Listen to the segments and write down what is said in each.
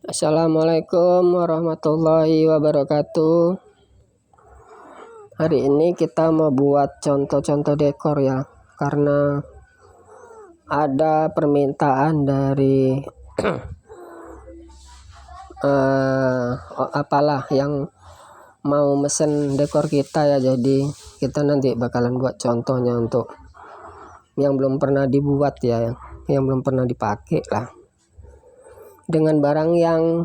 Assalamualaikum warahmatullahi wabarakatuh. Hari ini kita mau buat contoh-contoh dekor ya, karena ada permintaan dari apalah yang mau mesen dekor kita ya. Jadi kita nanti bakalan buat contohnya untuk yang belum pernah dibuat ya, yang belum pernah dipakai lah, dengan barang yang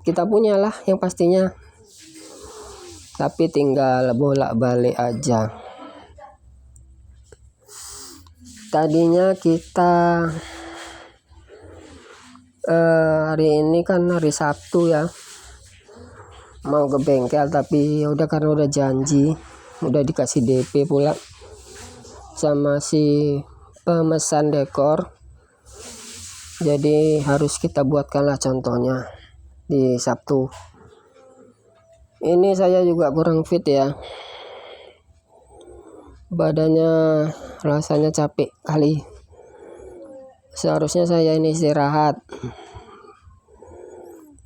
kita punya lah yang pastinya, tapi tinggal bolak-balik aja. Tadinya kita hari ini kan hari Sabtu ya, mau ke bengkel, tapi udah karena udah janji, udah dikasih DP pula sama si pemesan dekor, jadi harus kita buatkanlah contohnya di Sabtu. Ini saya juga kurang fit ya, badannya rasanya capek kali. Seharusnya saya ini istirahat.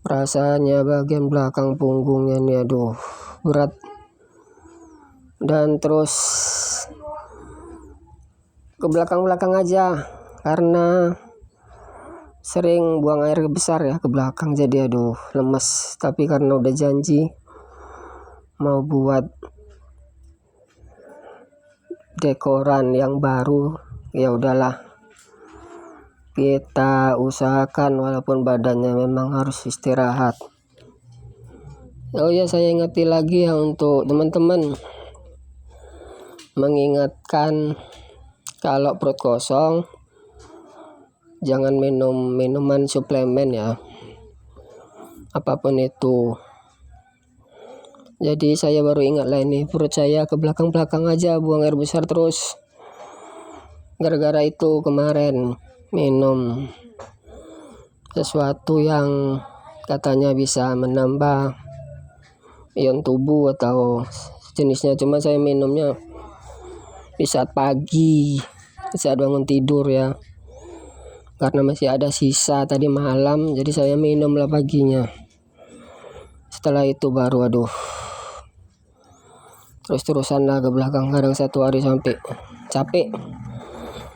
Rasanya bagian belakang punggungnya nih, aduh berat. Dan terus ke belakang-belakang aja, karena sering buang air besar ya ke belakang, jadi aduh lemes. Tapi karena udah janji mau buat dekoran yang baru, ya udahlah, kita usahakan walaupun badannya memang harus istirahat. Oh ya, saya ingetin lagi ya untuk teman-teman, mengingatkan kalau perut kosong jangan minum minuman suplemen ya, apapun itu. Jadi saya baru ingat lah, ini perut saya ke belakang-belakang aja, buang air besar terus. Gara-gara itu kemarin minum sesuatu yang katanya bisa menambah ion tubuh atau jenisnya, cuma saya minumnya di saat pagi, saat bangun tidur ya, karena masih ada sisa tadi malam, jadi saya minum lah paginya. Setelah itu baru aduh terus-terusan lah ke belakang, kadang satu hari sampai capek.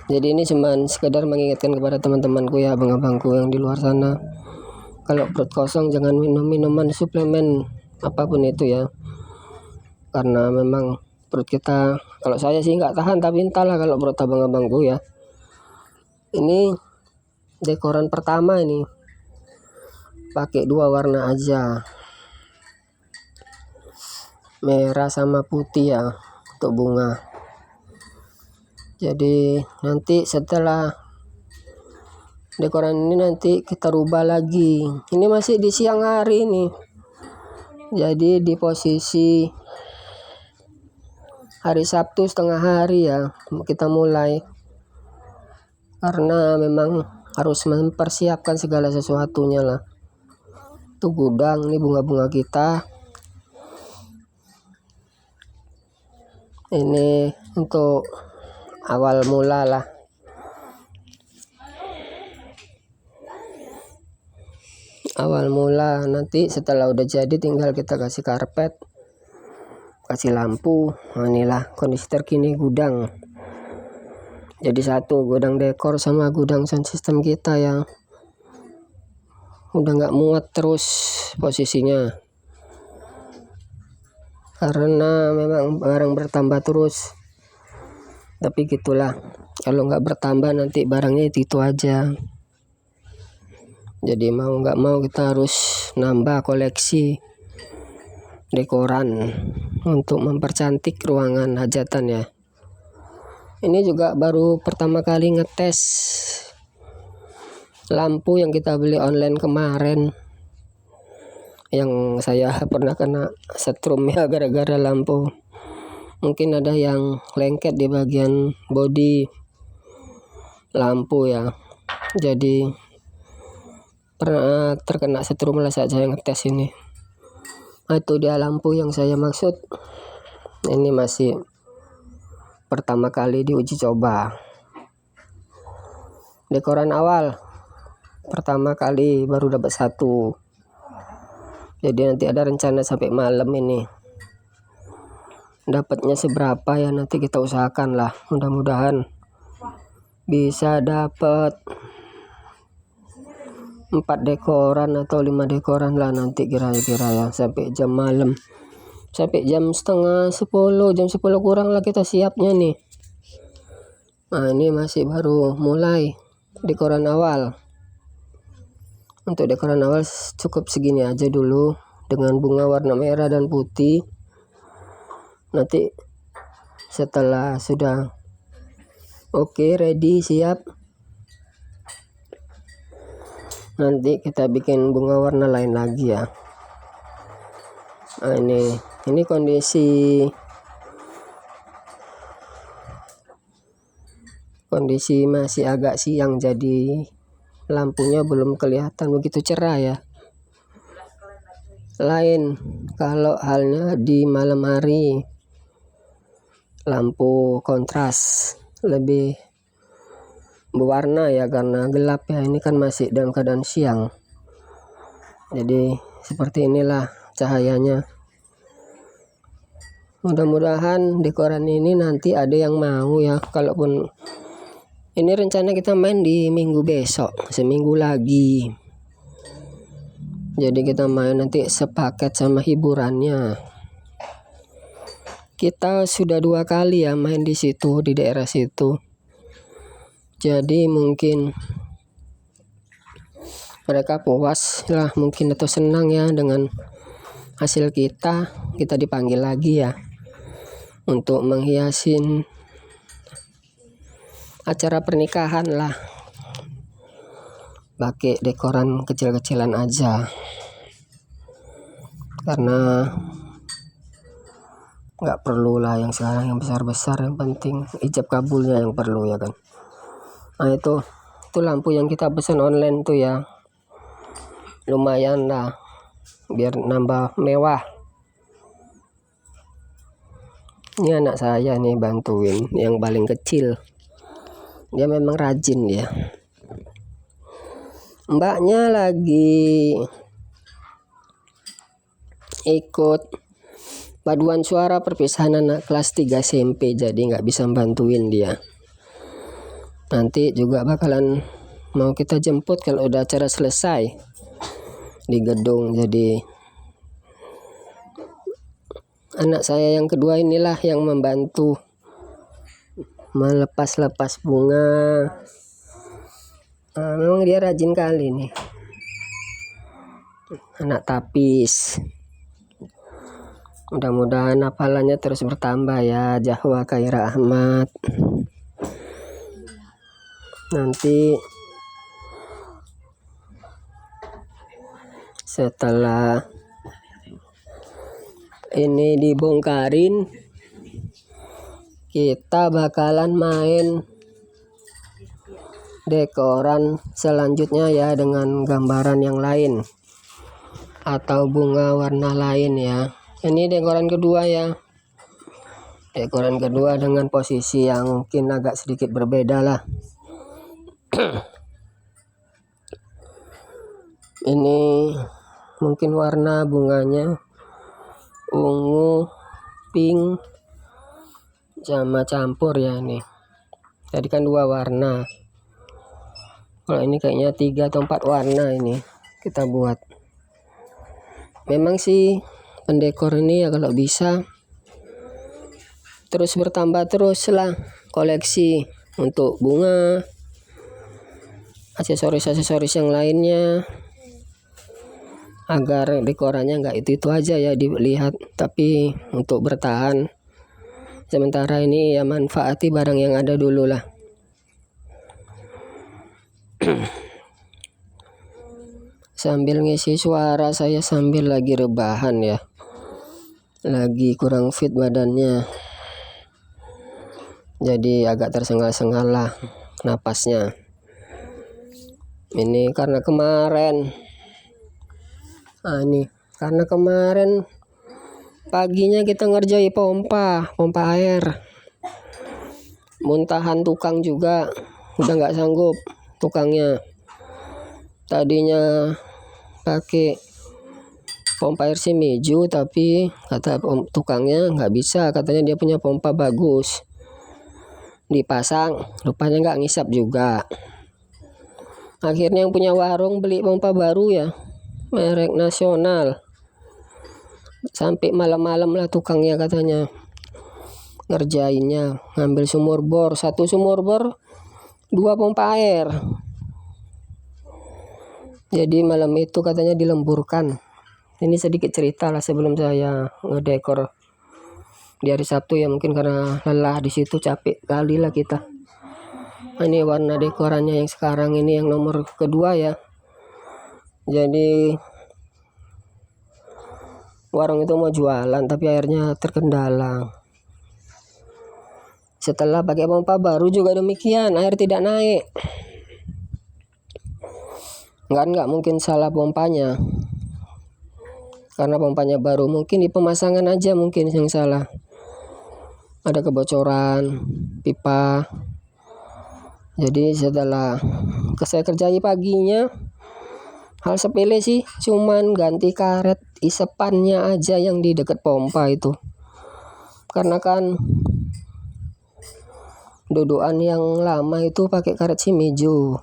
Jadi ini cuman sekedar mengingatkan kepada teman-temanku ya, abang-abangku yang di luar sana, kalau perut kosong jangan minum minuman suplemen apapun itu ya, karena memang perut kita, kalau saya sih nggak tahan, tapi entahlah kalau perut abang-abangku ya. Ini dekoran pertama, ini pakai 2 warna aja, merah sama putih ya, untuk bunga. Jadi nanti setelah dekoran ini nanti kita rubah lagi. Ini masih di siang hari nih, jadi di posisi hari Sabtu setengah hari ya kita mulai, karena memang harus mempersiapkan segala sesuatunya lah. Tuh gudang, ini bunga-bunga kita. Ini untuk awal mula lah. Awal mula, nanti setelah udah jadi tinggal kita kasih karpet, kasih lampu. Nah, inilah kondisi terkini gudang. Jadi satu gudang dekor sama gudang sound system kita yang udah nggak muat terus posisinya, karena memang barang bertambah terus. Tapi gitulah, kalau nggak bertambah nanti barangnya itu aja. Jadi mau nggak mau kita harus nambah koleksi dekoran untuk mempercantik ruangan hajatan ya. Ini juga baru pertama kali ngetes lampu yang kita beli online kemarin, yang saya pernah kena setrum ya gara-gara lampu. Mungkin ada yang lengket di bagian bodi lampu ya, jadi pernah terkena setrum lah saat saya ngetes ini. Itu dia lampu yang saya maksud. Ini masih pertama kali diuji coba. Dekoran awal pertama kali baru dapat satu. Jadi nanti ada rencana sampai malam ini dapatnya seberapa ya, nanti kita usahakan lah, mudah-mudahan bisa dapat 4 dekoran atau 5 dekoran lah nanti kira-kira ya, sampai jam malam, sampai jam setengah 10, jam 10 kurang lah kita siapnya nih. Nah ini masih baru mulai dekoran awal. Untuk dekoran awal cukup segini aja dulu dengan bunga warna merah dan putih. Nanti setelah sudah oke, ready, siap, nanti kita bikin bunga warna lain lagi ya. Nah ini kondisi masih agak siang, jadi lampunya belum kelihatan begitu cerah ya. Lain kalau halnya di malam hari, lampu kontras lebih berwarna ya, karena gelap ya, ini kan masih dalam keadaan siang. Jadi seperti inilah cahayanya. Mudah-mudahan dekoran ini nanti ada yang mau ya. Kalaupun ini rencana kita main di minggu besok, seminggu lagi. Jadi kita main nanti sepaket sama hiburannya. Kita sudah 2 kali ya main di situ, di daerah situ. Jadi mungkin mereka puas lah mungkin atau senang ya dengan hasil kita dipanggil lagi ya untuk menghiasin acara pernikahan lah, pakai dekoran kecil-kecilan aja, karena nggak perlu lah yang sekarang yang besar-besar, yang penting ijab kabulnya yang perlu ya kan. Nah itu lampu yang kita pesan online tuh ya, lumayan lah biar nambah mewah. Ini anak saya nih bantuin, yang paling kecil, dia memang rajin ya. Mbaknya lagi ikut paduan suara perpisahan anak kelas 3 SMP, jadi nggak bisa bantuin dia. Nanti juga bakalan mau kita jemput kalau udah acara selesai di gedung. Jadi anak saya yang kedua inilah yang membantu melepas-lepas bunga. Nah, memang dia rajin kali nih, anak tapis. Mudah-mudahan hafalannya terus bertambah ya, Jahwa Khaira Ahmad. Nanti setelah ini dibongkarin, kita bakalan main dekoran selanjutnya ya, dengan gambaran yang lain atau bunga warna lain ya. Ini dekoran kedua ya, dekoran kedua dengan posisi yang mungkin agak sedikit berbeda lah. Ini mungkin warna bunganya ungu, pink, sama campur ya. Nih tadi kan 2 warna, kalau ini kayaknya 3 atau 4 warna ini kita buat. Memang sih pendekor ini ya kalau bisa terus bertambah terus lah koleksi untuk bunga, aksesoris yang lainnya, agar dekorannya nggak itu aja ya dilihat, tapi untuk bertahan sementara ini ya manfaati barang yang ada dulu lah. Sambil ngisi suara saya sambil lagi rebahan ya, lagi kurang fit badannya, jadi agak tersengal-sengal lah napasnya. Ini karena kemarin karena kemarin paginya kita ngerjai pompa air, muntahan tukang juga udah nggak sanggup tukangnya. tadinya pakai pompa air Shimizu, tapi kata tukangnya nggak bisa, katanya dia punya pompa bagus. Dipasang, rupanya nggak ngisap juga. Akhirnya yang punya warung beli pompa baru ya, merek nasional. Sampai malam-malam lah tukangnya katanya ngerjainnya, ngambil sumur bor, satu sumur bor 2 pompa air. Jadi malam itu katanya dilemburkan. Ini sedikit cerita lah sebelum saya ngedekor di hari Sabtu ya, mungkin karena lelah di situ, capek kali lah kita. Ini warna dekorannya yang sekarang ini yang nomor kedua ya. Jadi warung itu mau jualan tapi airnya terkendala. Setelah pakai pompa baru juga demikian, air tidak naik. Nggak mungkin salah pompanya, karena pompanya baru, mungkin di pemasangan aja mungkin yang salah. Ada kebocoran pipa. Jadi setelah saya kerjai paginya, hal sepele sih, cuman ganti karet isepannya aja yang di dekat pompa itu. Karena kan dudukan yang lama itu pakai karet Shimizu.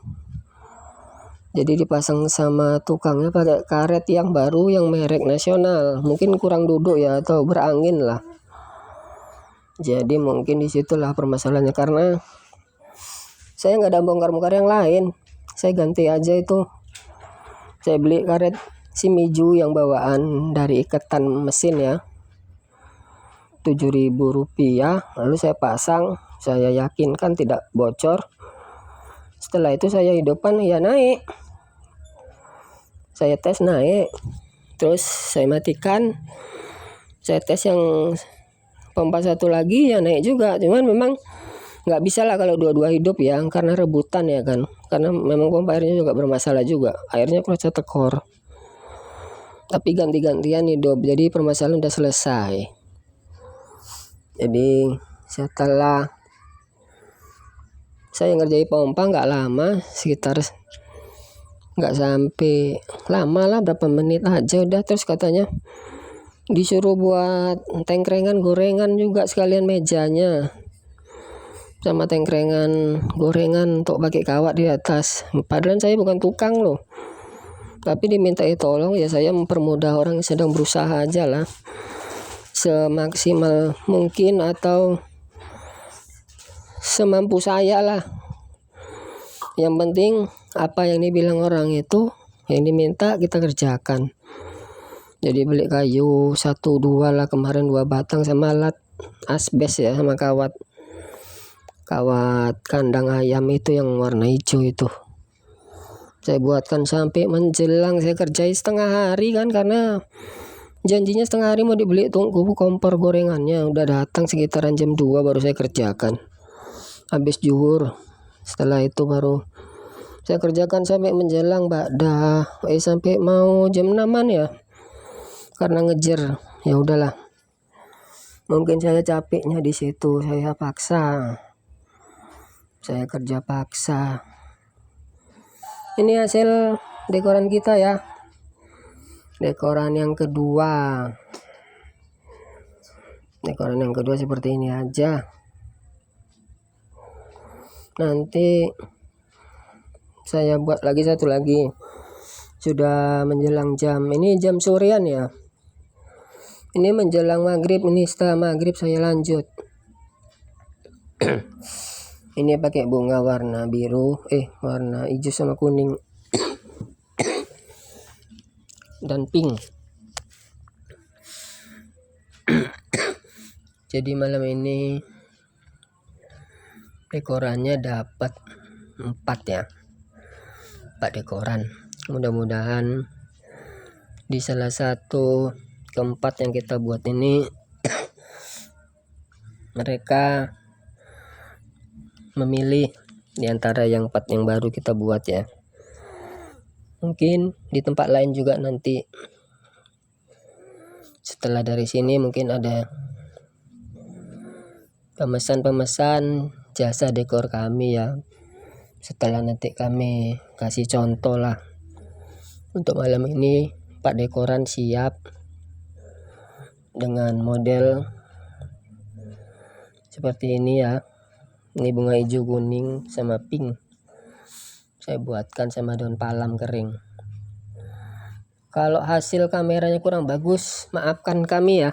Jadi dipasang sama tukangnya pakai karet yang baru yang merek nasional. Mungkin kurang duduk ya, atau berangin lah. Jadi mungkin disitulah permasalahannya, karena saya nggak ada bongkar-bongkar yang lain. Saya ganti aja itu. Saya beli karet Shimizu yang bawaan dari ikatan mesin ya, Rp7.000. Lalu saya pasang, saya yakinkan tidak bocor. Setelah itu saya hidupkan, ya naik. Saya tes naik. Terus saya matikan. Saya tes yang pompa satu lagi, ya naik juga. Cuman memang nggak bisa lah kalau dua-dua hidup ya, karena rebutan ya kan. Karena memang pompa airnya juga bermasalah juga. Airnya kurang tekor. Tapi ganti-gantian hidup. Jadi permasalahan udah selesai. Jadi setelah saya ngerjain pompa nggak lama, sekitar nggak sampai lama lah, berapa menit aja udah. Terus katanya disuruh buat tengkrengan gorengan juga sekalian mejanya, sama tengkrengan gorengan untuk pakai kawat di atas. Padahal saya bukan tukang loh, tapi diminta tolong ya, saya mempermudah orang yang sedang berusaha aja lah, semaksimal mungkin atau semampu saya lah. Yang penting apa yang dibilang orang itu, yang diminta kita kerjakan. Jadi beli kayu 1-2 lah kemarin, 2 batang sama alat asbes ya, sama kawat kandang ayam itu yang warna hijau itu. Saya buatkan sampai menjelang, saya kerjai setengah hari kan, karena janjinya setengah hari mau dibeli tunggu kompor gorengannya. Udah datang sekitaran jam 2 baru saya kerjakan, habis zuhur. Setelah itu baru saya kerjakan sampai menjelang sampai mau jam 6-an ya, karena ngejar. Ya udahlah, mungkin saya capeknya di situ, saya paksa, saya kerja paksa. Ini hasil dekoran kita ya, dekoran yang kedua. Dekoran yang kedua seperti ini aja. Nanti saya buat lagi satu lagi. Sudah menjelang ini jam sorean ya. Ini menjelang maghrib, ini setelah maghrib saya lanjut. Ini pakai bunga warna biru, warna hijau sama kuning dan pink. Jadi malam ini dekorannya dapat 4 ya, 4 dekoran. Mudah-mudahan di salah satu keempat yang kita buat ini mereka memilih di antara yang 4 yang baru kita buat ya. Mungkin di tempat lain juga nanti setelah dari sini mungkin ada pemesan jasa dekor kami ya. Setelah nanti kami kasih contoh lah Untuk malam ini Pak dekoran siap dengan model seperti ini ya. Ini bunga hijau, kuning sama pink saya buatkan sama daun palam kering. Kalau hasil kameranya kurang bagus, maafkan kami ya,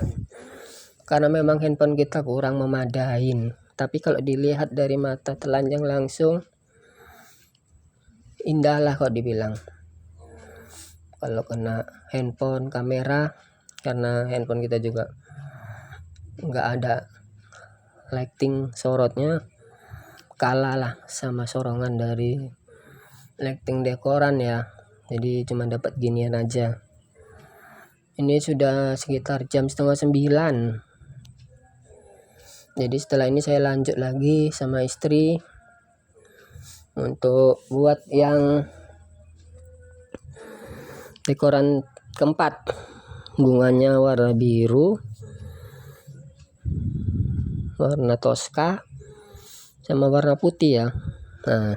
karena memang handphone kita kurang memadain. Tapi kalau dilihat dari mata telanjang langsung, indah lah kok dibilang. Kalau kena handphone kamera, karena handphone kita juga nggak ada lighting sorotnya, kalah lah sama sorongan dari lighting dekoran ya. Jadi cuma dapat ginian aja. Ini sudah sekitar jam 8:30. Jadi setelah ini saya lanjut lagi sama istri untuk buat yang dekoran keempat. Bunganya warna biru, warna toska, sama warna putih ya. Nah,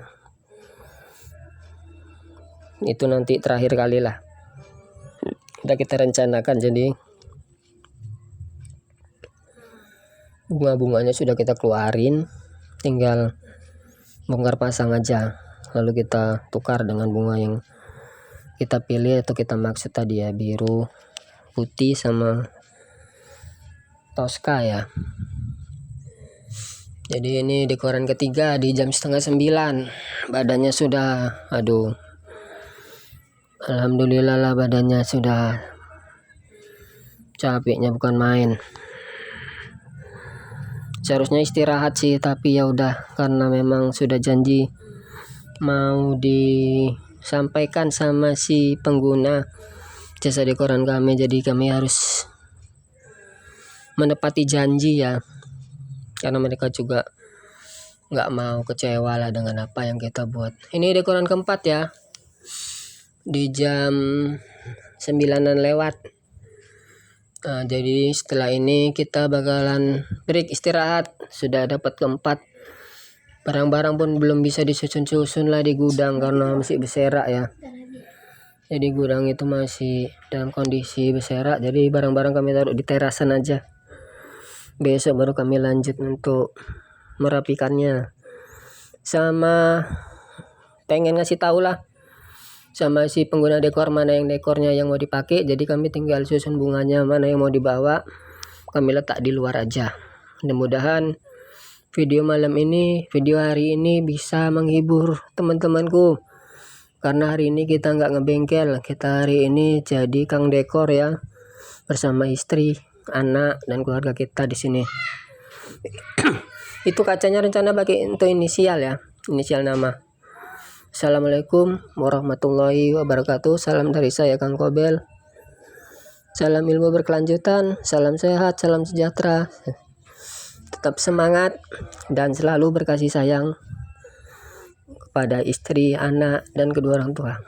itu nanti terakhir kali lah kita rencanakan. Jadi bunga-bunganya sudah kita keluarin, tinggal bongkar pasang aja, lalu kita tukar dengan bunga yang kita pilih atau kita maksud tadi ya, biru, putih sama toska ya. Jadi ini dekoran ketiga di jam 8:30. Badannya sudah, aduh, alhamdulillah lah, badannya sudah capeknya bukan main. Seharusnya istirahat sih, tapi ya udah, karena memang sudah janji mau disampaikan sama si pengguna jasa dekoran kami, jadi kami harus menepati janji ya, karena mereka juga nggak mau kecewa lah dengan apa yang kita buat. Ini dekoran keempat ya, di jam 9-an lewat. Nah, jadi setelah ini kita bakalan break istirahat. Sudah dapat keempat, barang-barang pun belum bisa disusun-susun lah di gudang karena masih berserak ya. Jadi gudang itu masih dalam kondisi berserak, jadi barang-barang kami taruh di terasan aja. Besok baru kami lanjut untuk merapikannya. Sama pengen ngasih tahu lah sama si pengguna dekor mana yang dekornya yang mau dipakai, jadi kami tinggal susun bunganya mana yang mau dibawa, kami letak di luar aja. Mudah-mudahan video malam ini, video hari ini bisa menghibur teman-temanku, karena hari ini kita nggak ngebengkel, kita hari ini jadi kang dekor ya, bersama istri, anak dan keluarga kita di sini. Itu kacanya rencana pakai untuk inisial ya, inisial nama. Assalamualaikum warahmatullahi wabarakatuh. Salam dari saya Kang Kobel. Salam ilmu berkelanjutan, salam sehat, salam sejahtera. Tetap semangat dan selalu berkasih sayang kepada istri, anak, dan kedua orang tua.